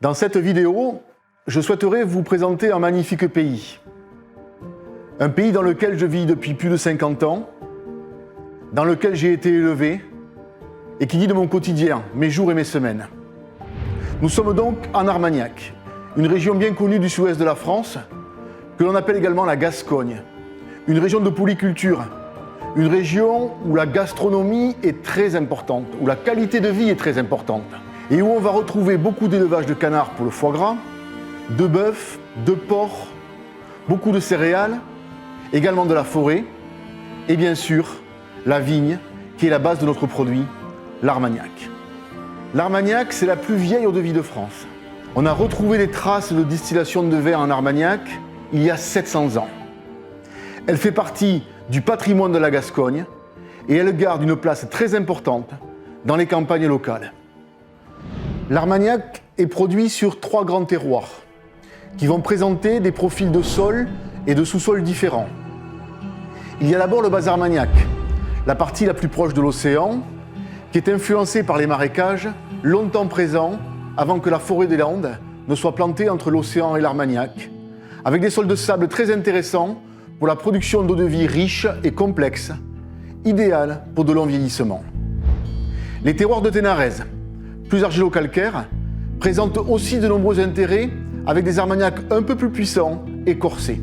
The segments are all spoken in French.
Dans cette vidéo, je souhaiterais vous présenter un magnifique pays. Un pays dans lequel je vis depuis plus de 50 ans, dans lequel j'ai été élevé et qui dit de mon quotidien, mes jours et mes semaines. Nous sommes donc en Armagnac, une région bien connue du sud-ouest de la France, que l'on appelle également la Gascogne, une région de polyculture, une région où la gastronomie est très importante, où la qualité de vie est très importante, et où on va retrouver beaucoup d'élevage de canards pour le foie gras, de bœuf, de porc, beaucoup de céréales, également de la forêt, et bien sûr, la vigne, qui est la base de notre produit, l'Armagnac. L'Armagnac, c'est la plus vieille eau-de-vie de France. On a retrouvé des traces de distillation de vin en Armagnac il y a 700 ans. Elle fait partie du patrimoine de la Gascogne et elle garde une place très importante dans les campagnes locales. L'Armagnac est produit sur 3 grands terroirs qui vont présenter des profils de sol et de sous-sol différents. Il y a d'abord le bas Armagnac, la partie la plus proche de l'océan, qui est influencée par les marécages, longtemps présents avant que la forêt des Landes ne soit plantée entre l'océan et l'Armagnac, avec des sols de sable très intéressants pour la production d'eau-de-vie riche et complexe, idéale pour de longs vieillissements. Les terroirs de Ténarèze, plus argilo-calcaires, présentent aussi de nombreux intérêts avec des Armagnacs un peu plus puissants et corsés.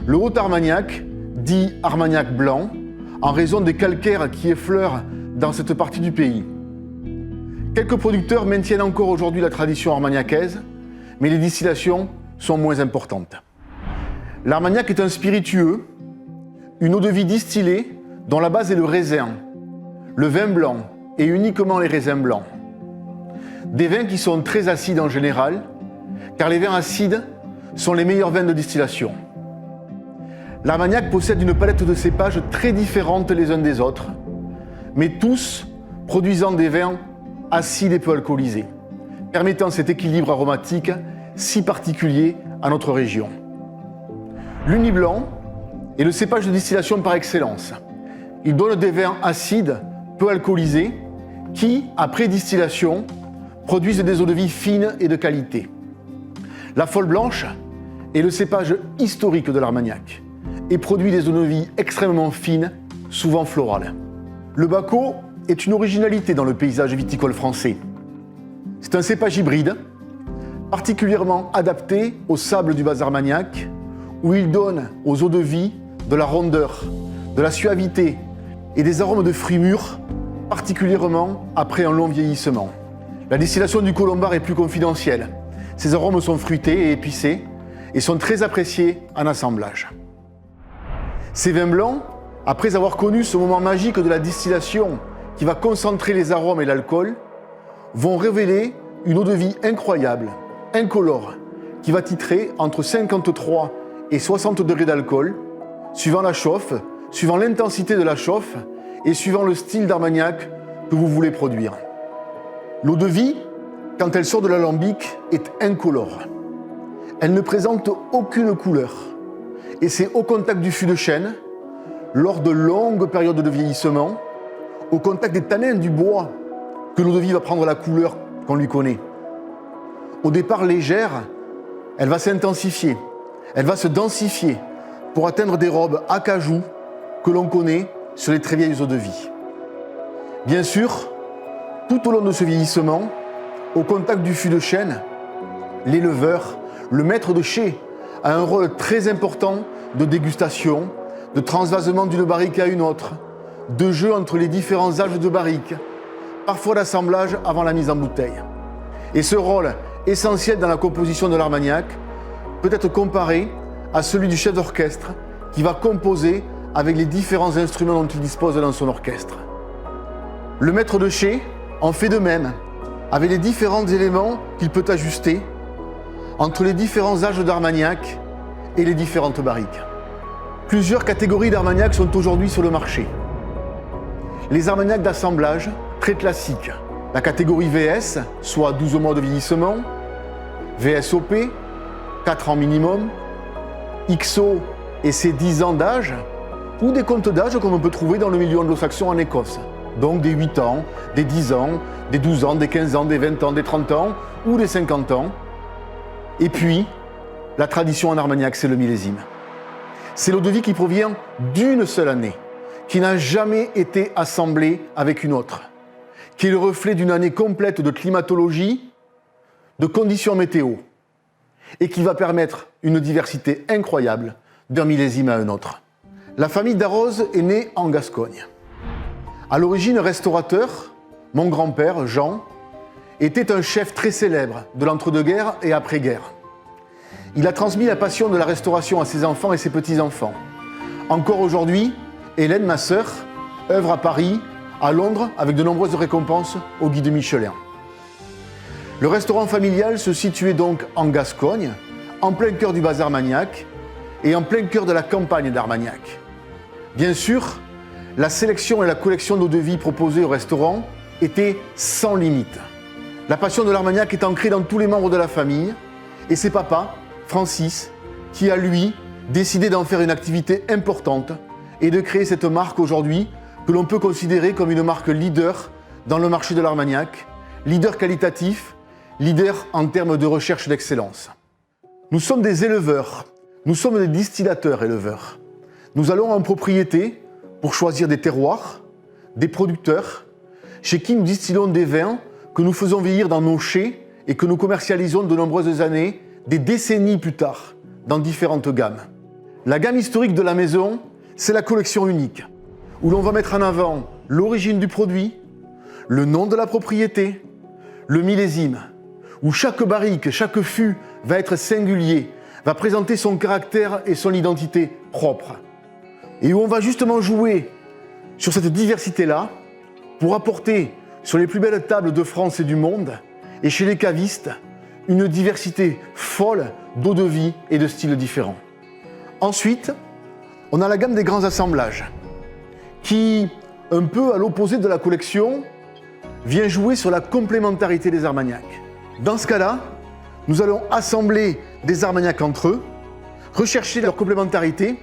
Le haut Armagnac, dit Armagnac blanc, en raison des calcaires qui effleurent dans cette partie du pays. Quelques producteurs maintiennent encore aujourd'hui la tradition armagnacaise, mais les distillations sont moins importantes. L'Armagnac est un spiritueux, une eau-de-vie distillée dont la base est le raisin, le vin blanc et uniquement les raisins blancs. Des vins qui sont très acides en général, car les vins acides sont les meilleurs vins de distillation. L'Armagnac possède une palette de cépages très différentes les uns des autres, mais tous produisant des vins acides et peu alcoolisés, permettant cet équilibre aromatique si particulier à notre région. L'Uni blanc est le cépage de distillation par excellence. Il donne des vins acides, peu alcoolisés, qui, après distillation, produisent des eaux-de-vie fines et de qualité. La Folle blanche est le cépage historique de l'Armagnac et produit des eaux-de-vie extrêmement fines, souvent florales. Le Baco est une originalité dans le paysage viticole français. C'est un cépage hybride, particulièrement adapté au sable du bas Armagnac, où il donne aux eaux-de-vie de la rondeur, de la suavité et des arômes de fruits mûrs, particulièrement après un long vieillissement. La distillation du colombard est plus confidentielle. Ses arômes sont fruités et épicés et sont très appréciés en assemblage. Ces vins blancs, après avoir connu ce moment magique de la distillation qui va concentrer les arômes et l'alcool, vont révéler une eau-de-vie incroyable, incolore, qui va titrer entre 53 et 60 degrés d'alcool, suivant la chauffe, suivant l'intensité de la chauffe et suivant le style d'Armagnac que vous voulez produire. L'eau-de-vie, quand elle sort de l'alambic, est incolore. Elle ne présente aucune couleur. Et c'est au contact du fût de chêne, lors de longues périodes de vieillissement, au contact des tanins du bois, que l'eau-de-vie va prendre la couleur qu'on lui connaît. Au départ légère, elle va s'intensifier, elle va se densifier pour atteindre des robes acajou que l'on connaît sur les très vieilles eaux-de-vie. Bien sûr, tout au long de ce vieillissement, au contact du fût de chêne, l'éleveur, le maître de chai, a un rôle très important de dégustation, de transvasement d'une barrique à une autre, de jeu entre les différents âges de barrique, parfois d'assemblage avant la mise en bouteille. Et ce rôle essentiel dans la composition de l'Armagnac peut être comparé à celui du chef d'orchestre qui va composer avec les différents instruments dont il dispose dans son orchestre. Le maître de chai en fait de même, avec les différents éléments qu'il peut ajuster entre les différents âges d'Armagnac et les différentes barriques. Plusieurs catégories d'Armagnac sont aujourd'hui sur le marché. Les Armagnacs d'assemblage, très classiques. La catégorie VS, soit 12 mois de vieillissement, VSOP, 4 ans minimum, XO et ses 10 ans d'âge, ou des comptes d'âge comme on peut trouver dans le milieu anglo-saxon en Écosse. donc des 8 ans, des 10 ans, des 12 ans, des 15 ans, des 20 ans, des 30 ans ou des 50 ans. Et puis, la tradition en Armagnac, c'est le millésime. C'est l'eau-de-vie qui provient d'une seule année, qui n'a jamais été assemblée avec une autre, qui est le reflet d'une année complète de climatologie, de conditions météo, et qui va permettre une diversité incroyable d'un millésime à un autre. La famille Darroze est née en Gascogne. À l'origine restaurateur, mon grand-père, Jean, était un chef très célèbre de l'entre-deux-guerres et après-guerre. Il a transmis la passion de la restauration à ses enfants et ses petits-enfants. Encore aujourd'hui, Hélène, ma sœur, œuvre à Paris, à Londres, avec de nombreuses récompenses au guide Michelin. Le restaurant familial se situait donc en Gascogne, en plein cœur du Bas Armagnac et en plein cœur de la campagne d'Armagnac. Bien sûr, la sélection et la collection d'eau-de-vie proposées au restaurant étaient sans limite. La passion de l'Armagnac est ancrée dans tous les membres de la famille et c'est papa, Francis, qui a lui décidé d'en faire une activité importante et de créer cette marque aujourd'hui que l'on peut considérer comme une marque leader dans le marché de l'Armagnac, leader qualitatif, leader en termes de recherche d'excellence. Nous sommes des éleveurs, nous sommes des distillateurs éleveurs. Nous allons en propriété pour choisir des terroirs, des producteurs, chez qui nous distillons des vins que nous faisons vieillir dans nos chais et que nous commercialisons de nombreuses années, des décennies plus tard, dans différentes gammes. La gamme historique de la maison, c'est la collection unique, où l'on va mettre en avant l'origine du produit, le nom de la propriété, le millésime, où chaque barrique, chaque fût va être singulier, va présenter son caractère et son identité propre. Et où on va justement jouer sur cette diversité-là pour apporter sur les plus belles tables de France et du monde, et chez les cavistes, une diversité folle d'eau-de-vie et de styles différents. Ensuite, on a la gamme des grands assemblages, qui, un peu à l'opposé de la collection, vient jouer sur la complémentarité des Armagnacs. Dans ce cas-là, nous allons assembler des Armagnacs entre eux, rechercher leur complémentarité,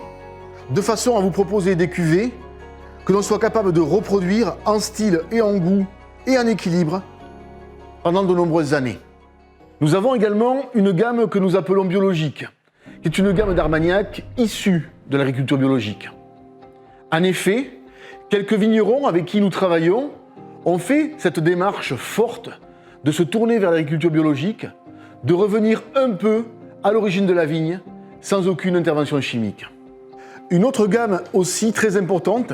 de façon à vous proposer des cuvées que l'on soit capable de reproduire en style et en goût et en équilibre pendant de nombreuses années. Nous avons également une gamme que nous appelons biologique, qui est une gamme d'Armagnac issue de l'agriculture biologique. En effet, quelques vignerons avec qui nous travaillons ont fait cette démarche forte de se tourner vers l'agriculture biologique, de revenir un peu à l'origine de la vigne sans aucune intervention chimique. Une autre gamme aussi très importante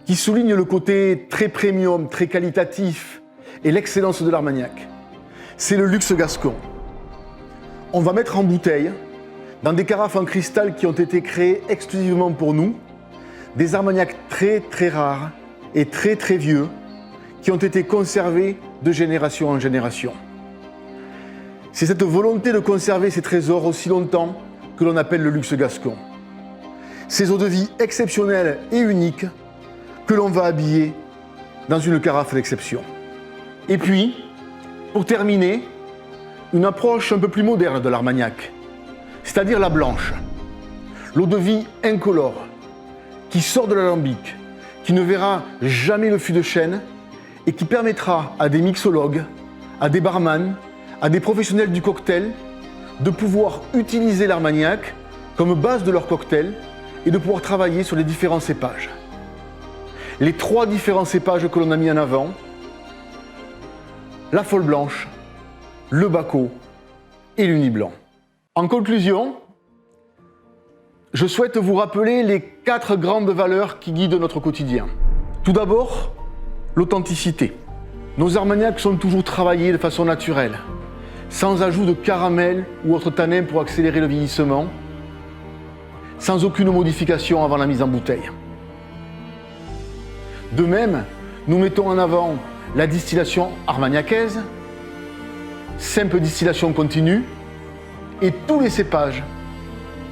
qui souligne le côté très premium, très qualitatif et l'excellence de l'Armagnac, c'est le luxe gascon. On va mettre en bouteille, dans des carafes en cristal qui ont été créées exclusivement pour nous, des Armagnacs très très rares et très très vieux qui ont été conservés de génération en génération. C'est cette volonté de conserver ces trésors aussi longtemps que l'on appelle le luxe gascon. Ces eaux-de-vie exceptionnelles et uniques que l'on va habiller dans une carafe d'exception. Et puis, pour terminer, une approche un peu plus moderne de l'Armagnac, c'est-à-dire la blanche. L'eau-de-vie incolore, qui sort de l'alambic, qui ne verra jamais le fût de chêne et qui permettra à des mixologues, à des barman, à des professionnels du cocktail de pouvoir utiliser l'Armagnac comme base de leur cocktail et de pouvoir travailler sur les différents cépages. Les 3 différents cépages que l'on a mis en avant, la folle blanche, le Baco et l'Uni blanc. En conclusion, je souhaite vous rappeler les 4 grandes valeurs qui guident notre quotidien. Tout d'abord, l'authenticité. Nos Armagnacs sont toujours travaillés de façon naturelle, sans ajout de caramel ou autre tanin pour accélérer le vieillissement, sans aucune modification avant la mise en bouteille. De même, nous mettons en avant la distillation armagnacaise, simple distillation continue et tous les cépages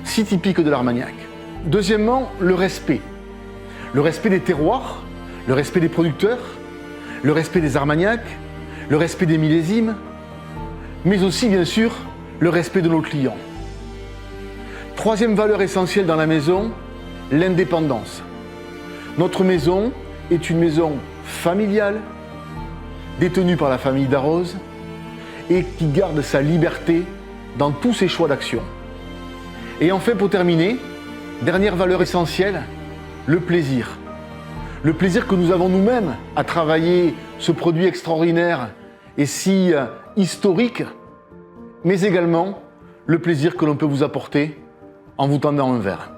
si typiques de l'Armagnac. Deuxièmement, le respect. Le respect des terroirs, le respect des producteurs, le respect des Armagnacs, le respect des millésimes, mais aussi bien sûr le respect de nos clients. Troisième valeur essentielle dans la maison, l'indépendance. Notre maison est une maison familial, détenu par la famille Darroze et qui garde sa liberté dans tous ses choix d'action. Et enfin, pour terminer, dernière valeur essentielle, le plaisir. Le plaisir que nous avons nous-mêmes à travailler ce produit extraordinaire et si historique, mais également le plaisir que l'on peut vous apporter en vous tendant un verre.